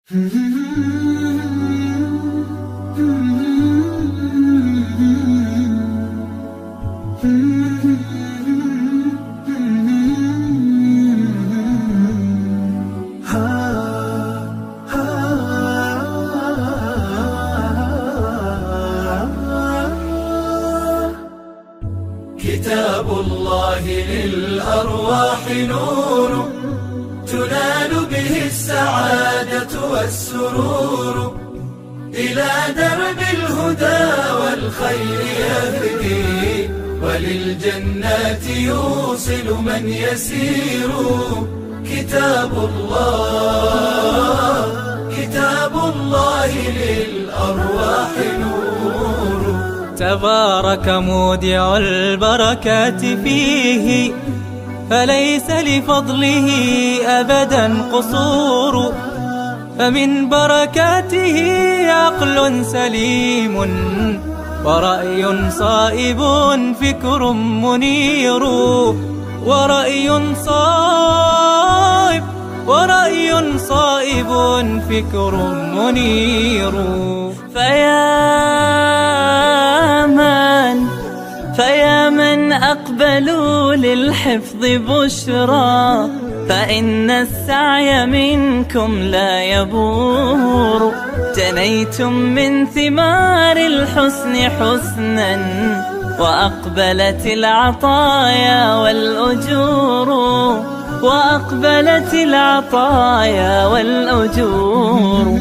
كتاب الله للأرواح نور تنال به السعادة والسرور، إلى درب الهدى والخير يهدي، وللجنات يوصل من يسير. كتاب الله للأرواح نور. تبارك مودع البركات فيه، فليس لفضله أبدا قصور. فمن بركاته عقل سليم، ورأي صائب فكر منير. ورأي صائب فكر منير. فيا من أقبلوا للحفظ بشرى، فإن السعي منكم لا يبور. جنيتم من ثمار الحسن حسنا، وأقبلت العطايا والأجور.